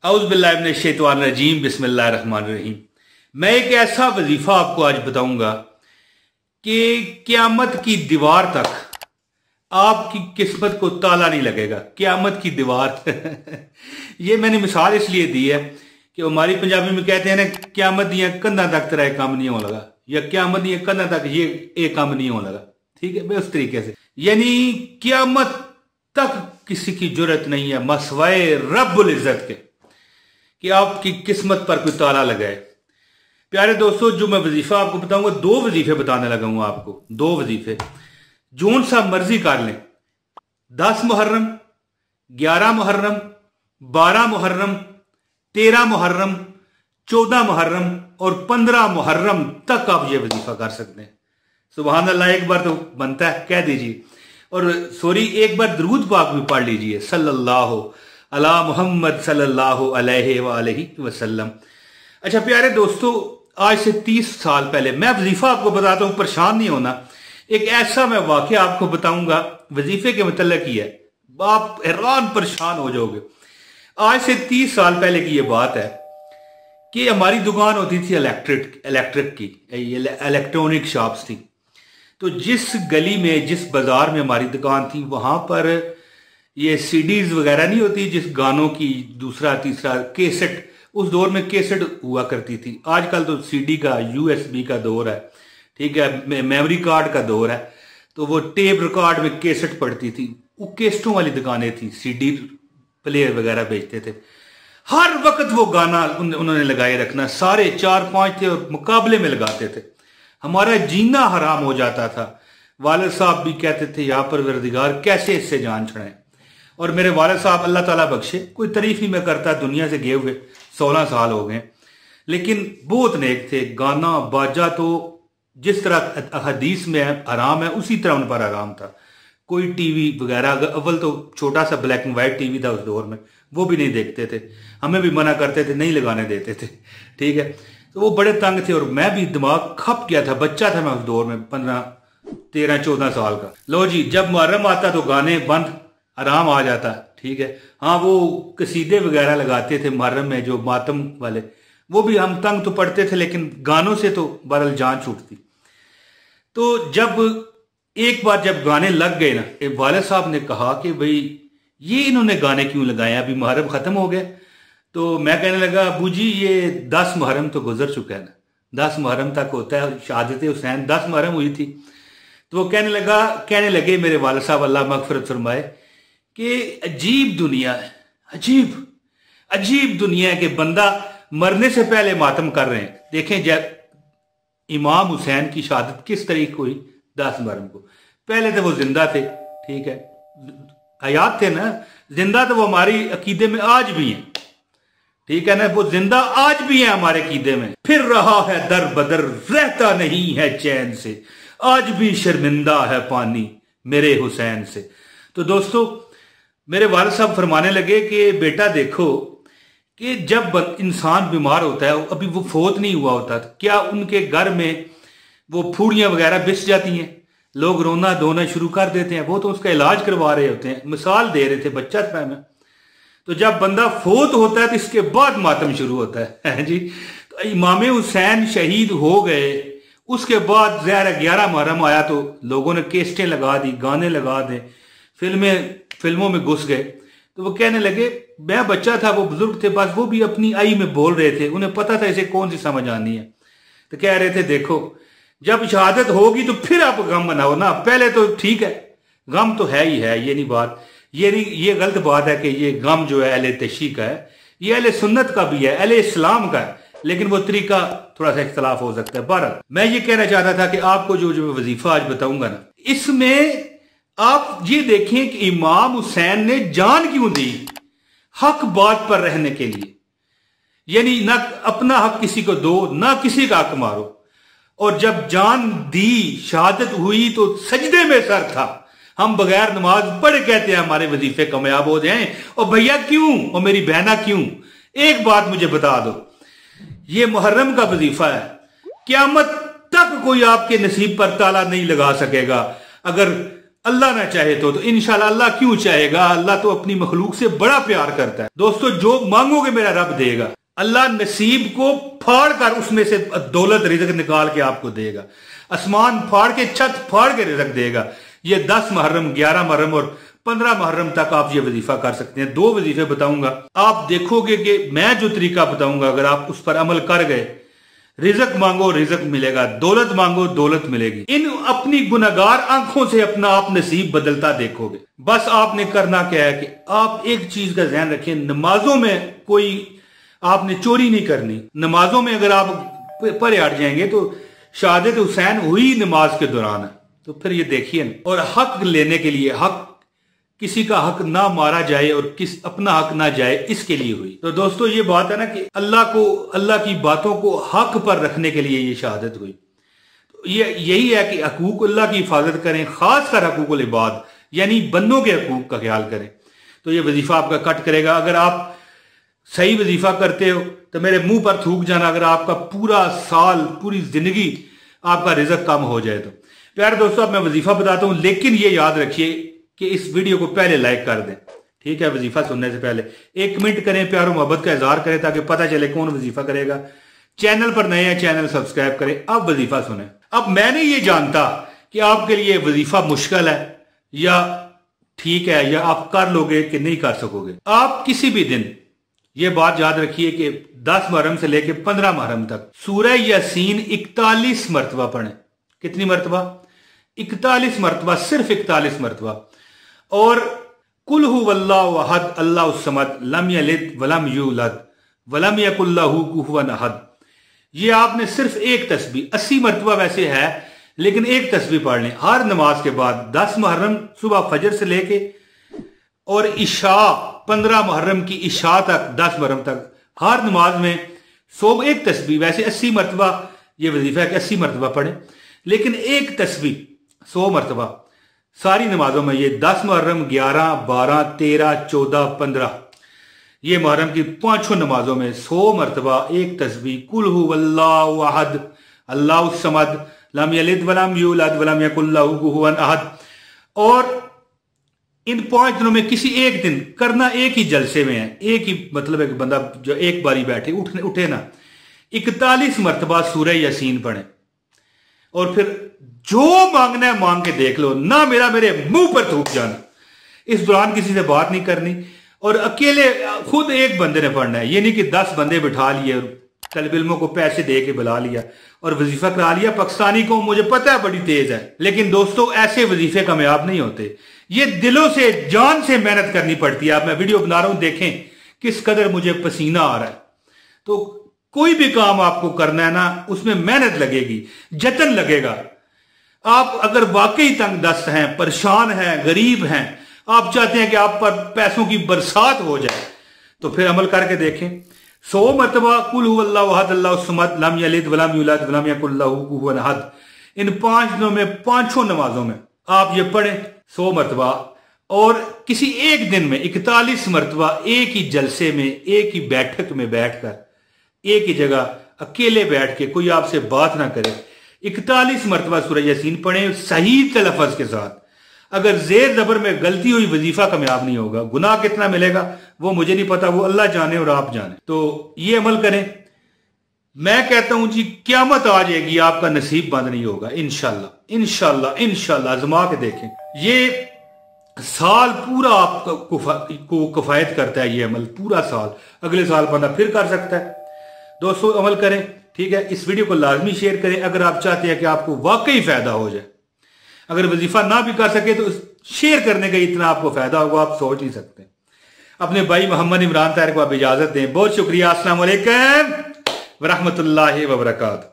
औज़ु बिल्लाहि मिनश शैतानिर रजीम बिस्मिल्लाहिर रहमानिर रहीम। मैं एक ऐसा वजीफा आपको आज बताऊंगा कि क़यामत की दीवार तक आपकी किस्मत को ताला नहीं लगेगा। क़यामत की दीवार ये मैंने मिसाल इसलिए दी है कि हमारी पंजाबी में कहते हैं ना, क़यामत दियां कंधा तक तेरा काम नहीं होने लगा, या क़यामत दियां कंधा तक ये काम नहीं होने लगा। ठीक है, उस तरीके से यानी क़यामत तक किसी की जरूरत नहीं है मसवाए रब्बुल इज्जत के कि आपकी किस्मत पर कोई ताला लगाए। प्यारे दोस्तों, जो मैं वजीफा आपको बताऊंगा, 2 वजीफे बताने लगा हूं आपको। 2 वजीफे जोन सा मर्जी कर लें। 10 मुहर्रम, 11 मुहर्रम, 12 मुहर्रम, 13 मुहर्रम, 14 मुहर्रम और 15 मुहर्रम तक आप ये वजीफा कर सकते हैं। सुभान अल्लाह, एक बार तो बनता है, कह दीजिए। और सॉरी, एक बार दरूद पाक भी पढ़ लीजिए, सल्लल्लाहु अला मुहम्मद सल्लल्लाहु अलैहि वालैहि वसल्लम। अच्छा प्यारे दोस्तों, आज से 30 साल पहले, मैं वजीफा आपको बताता हूं, परेशान नहीं होना। एक ऐसा मैं वाकया आपको बताऊंगा वजीफे के मतलब ही है, आप हैरान परेशान हो जाओगे। आज से 30 साल पहले की यह बात है कि हमारी दुकान होती थी इलेक्ट्रिक की, इलेक्ट्रॉनिक शॉप्स थी। तो जिस गली में, जिस बाजार में हमारी दुकान थी, वहां पर ये सीडीज वगैरह नहीं होती, जिस गानों की दूसरा तीसरा कैसेट, उस दौर में कैसेट हुआ करती थी। आजकल तो सीडी का, यूएसबी का दौर है, ठीक है, मेमोरी कार्ड का दौर है। तो वो टेप रिकॉर्ड में कैसेट पड़ती थी, वो कैसेटों वाली दुकानें थी, सीडी प्लेयर वगैरह बेचते थे। हर वक्त वो गाना उन्होंने लगाए रखना, सारे 4-5 थे और मुकाबले में लगाते थे। हमारा जीना हराम हो जाता था। वालिद साहब भी कहते थे, या परवरदिगार कैसे इससे जान छुड़ाएं। और मेरे वालिद साहब, अल्लाह ताला बख्शे, कोई तारीफ ही मैं करता, दुनिया से गए हुए 16 साल हो गए, लेकिन बहुत नेक थे। गाना बाजा तो जिस तरह हदीस में हराम है, उसी तरह उन पर हराम था। कोई टीवी वगैरह, अव्वल तो छोटा सा ब्लैक एंड वाइट टीवी था उस दौर में, वो भी नहीं देखते थे, हमें भी मना करते थे, नहीं लगाने देते थे। ठीक है, तो वो बड़े तंग थे और मैं भी, दिमाग खप गया था, बच्चा था मैं उस दौर में, 13-14 साल का। लो जी, जब मुहर्रम आता तो गाने बंद, आराम आ जाता। ठीक है, हाँ, वो कसीदे वगैरह लगाते थे मुहर्रम में, जो मातम वाले, वो भी हम तंग तो पड़ते थे, लेकिन गानों से तो बहरहाल जान छूटती। तो जब एक बार जब गाने लग गए ना, वालिद साहब ने कहा कि भाई ये इन्होंने गाने क्यों लगाए, अभी मुहर्रम खत्म हो गया। तो मैं कहने लगा, अबू जी ये 10 मुहर्रम तो गुजर चुका है ना, 10 मुहर्रम तक होता है शहादत हुसैन, 10 मुहर्रम हुई थी। तो वो कहने लगे मेरे वालिद साहब, अल्लाह मगफिरत फरमाए, कि अजीब दुनिया है, अजीब दुनिया है कि बंदा मरने से पहले मातम कर रहे हैं। देखें जब इमाम हुसैन की शहादत किस तरीके हुई, 10 मुहर्रम को। पहले तो वो जिंदा थे, ठीक है, हयात थे ना, जिंदा तो वो हमारी अकीदे में आज भी हैं, ठीक है ना, वो जिंदा आज भी है हमारे अकीदे में। फिर रहा है दर बदर, रहता नहीं है चैन से, आज भी शर्मिंदा है पानी मेरे हुसैन से। तो दोस्तों, मेरे वालिद साहब फरमाने लगे कि बेटा देखो कि जब इंसान बीमार होता है, अभी वो फोत नहीं हुआ होता, तो क्या उनके घर में वो फूड़ियां वगैरह बिछ जाती हैं, लोग रोना धोना शुरू कर देते हैं, वो तो उसका इलाज करवा रहे होते हैं। मिसाल दे रहे थे, बच्चा था मैं। तो जब बंदा फोत होता है तो इसके बाद मातम शुरू होता है जी। तो इमाम हुसैन शहीद हो गए, उसके बाद ज़ाहिर 11 मुहर्रम आया तो लोगों ने केस्टें लगा दी, गाने लगा दे, फिल्मों में घुस गए। तो वो कहने लगे, मैं बच्चा था, वो बुजुर्ग थे, बस वो भी अपनी आई में बोल रहे थे, उन्हें पता था इसे कौन सी समझ आनी है। तो कह रहे थे, देखो जब शहादत होगी तो फिर आप गम मनाओ ना, पहले तो ठीक है, गम तो है ही है, ये नहीं बात, ये गलत बात है कि ये गम जो है अहले तशी का है, ये अहले सुन्नत का भी है, अहले इस्लाम का है, लेकिन वो तरीका थोड़ा सा इख्तलाफ हो सकता है। बहरहाल मैं ये कहना चाहता था कि आपको जो वजीफा आज बताऊंगा ना, इसमें आप ये देखें कि इमाम हुसैन ने जान क्यों दी, हक बात पर रहने के लिए। यानी ना अपना हक किसी को दो, ना किसी का हक मारो। और जब जान दी, शहादत हुई, तो सजदे में सर था। हम बगैर नमाज पढ़े कहते हैं हमारे वजीफे कामयाब हो जाएं। और भैया क्यों, और मेरी बहना क्यों? एक बात मुझे बता दो, ये मुहर्रम का वजीफा है, क़यामत तक कोई आपके नसीब पर ताला नहीं लगा सकेगा। अगर अल्लाह ना चाहे तो इंशाल्लाह अल्लाह क्यों चाहेगा, अल्लाह तो अपनी मखलूक से बड़ा प्यार करता है। दोस्तों जो मांगोगे मेरा रब देगा। अल्लाह नसीब को फाड़ कर उसमें से दौलत रिज़्क निकाल के आपको देगा। आसमान फाड़ के, छत फाड़ के रिज़्क देगा। ये 10 मुहर्रम, 11 मुहर्रम और 15 मुहर्रम तक आप ये वजीफा कर सकते हैं। 2 वजीफे बताऊंगा, आप देखोगे कि मैं जो तरीका बताऊंगा अगर आप उस पर अमल कर गए, रिज़्क मांगो रिज़्क मिलेगा, दौलत मांगो दौलत मिलेगी। इन अपनी गुनाहगार आंखों से अपना आप नसीब बदलता देखोगे। बस आपने करना क्या है कि आप एक चीज का ध्यान रखें, नमाजों में कोई आपने चोरी नहीं करनी। नमाजों में अगर आप परे हट जाएंगे तो शहादत हुसैन हुई नमाज के दौरान है, तो फिर ये देखिए। और हक लेने के लिए, हक किसी का हक ना मारा जाए और अपना हक ना जाए, इसके लिए हुई। तो दोस्तों ये बात है ना कि अल्लाह की बातों को हक पर रखने के लिए ये शहादत हुई। तो ये यही है कि हकूक अल्लाह की हिफाजत करें, खासकर हकूकुल इबाद यानी बंदों के हकूक का ख्याल करें। तो ये वजीफा आपका कट करेगा। अगर आप सही वजीफा करते हो तो मेरे मुंह पर थूक जाना अगर आपका पूरा साल, पूरी जिंदगी आपका रिज़्क कम हो जाए तो। प्यारे दोस्तों, अब मैं वजीफा बताता हूं, लेकिन ये याद रखिए कि इस वीडियो को पहले लाइक कर दें, ठीक है। वजीफा सुनने से पहले 1 मिनट करें, प्यार और मोहब्बत का इजहार करें ताकि पता चले कौन वजीफा करेगा। चैनल पर नए हैं, चैनल सब्सक्राइब करें। अब वजीफा सुने। अब मैंने ये जानता कि आपके लिए वजीफा मुश्किल है या ठीक है, या आप कर लोगे कि नहीं कर सकोगे। आप किसी भी दिन ये बात याद रखिए कि 10 मुहर्रम से लेकर 15 मुहर्रम तक सूरह यासीन 41 मरतबा पढ़ें। कितनी मरतबा? 41 मरतबा, सिर्फ 41 मरतबा। और कुल हुवल्लाहु अहद अल्लाहु समद लम यलिद वलम यूलद वलम यकुल लहू कुफुवन अहद। ये आपने सिर्फ एक तस्बीह, 80 मरतबा वैसे है, लेकिन एक तस्बीह पढ़ लें हर नमाज के बाद। 10 मुहर्रम सुबह फजर से लेके और इशा 15 मुहर्रम की इशा तक, 10 मुहर्रम तक हर नमाज में एक तस्बीह। वैसे 80 मरतबा ये वजीफा है कि 80 मरतबा पढ़े, लेकिन एक तस्बीह 100 मरतबा सारी नमाजों में। ये 10 मुहर्रम, 11, 12, 13, 14, 15 ये मुहर्रम की 5 नमाजों में 100 मरतबा एक तस्बीह कुल हुवल्लाहु अहद अल्लाहु समद लम यलिद वलम यूलद वलम यकुल लहू कुफुवन अहद। और इन 5 दिनों में किसी एक दिन करना, एक ही जलसे में है, एक ही मतलब है कि बंदा जो एक बारी बैठे उठे ना, 41 मरतबा सूरह यासीन पढ़े और फिर जो मांगना है मांग के देख लो। ना मेरे मुंह पर थूक जाना। इस दौरान किसी से बात नहीं करनी और अकेले खुद एक बंदे ने पढ़ना है। ये नहीं कि 10 बंदे बिठा लिए और तलब इल्मों को पैसे दे के बुला लिया और वजीफा करा लिया। पाकिस्तानी को मुझे पता है बड़ी तेज है, लेकिन दोस्तों ऐसे वजीफे कामयाब नहीं होते। ये दिलों से, जान से मेहनत करनी पड़ती है। अब मैं वीडियो बना रहा हूं, देखें किस कदर मुझे पसीना आ रहा है। तो कोई भी काम आपको करना है ना, उसमें मेहनत लगेगी, जतन लगेगा। आप अगर वाकई तंग दस्त हैं, परेशान हैं, गरीब हैं, आप चाहते हैं कि आप पर पैसों की बरसात हो जाए, तो फिर अमल करके देखें। 100 मरतबा कुल हुवल्लाहु अहद अल्लाहु समद लम यलिद वलम यूलद वलम यकुल लहू कुफुवन अहद। इन 5 दिनों में 5 नमाजों में आप ये पढ़ें 100 मरतबा। और किसी एक दिन में 41 मरतबा एक ही जलसे में, एक ही बैठक में बैठकर, एक ही जगह अकेले बैठ के, कोई आपसे बात ना करे, 41 मरतबा सूरह यासीन पढ़ें सही तलफ़्ज़ के साथ। अगर जेर जबर में गलती हुई वजीफा कामयाब नहीं होगा। गुनाह कितना मिलेगा वो मुझे नहीं पता, वो अल्लाह जाने और आप जाने। तो ये अमल करें। मैं कहता हूं जी क़यामत आ जाएगी, आपका नसीब बंद नहीं होगा इंशाल्लाह इंशाल्लाह इंशाल्लाह। आज़मा के देखें, ये साल पूरा आपको किफायत करता है। ये अमल पूरा साल, अगले साल बंदा फिर कर सकता है। दोस्तों अमल करें, ठीक है। इस वीडियो को लाजमी शेयर करें अगर आप चाहते हैं कि आपको वाकई फायदा हो जाए। अगर वजीफा ना भी कर सके तो शेयर करने का इतना आपको फायदा होगा आप सोच नहीं सकते। अपने भाई मोहम्मद इमरान ताहिर को आप इजाजत दें। बहुत शुक्रिया। अस्सलाम वालेकुम व रहमतुल्लाहि व बरकातहू।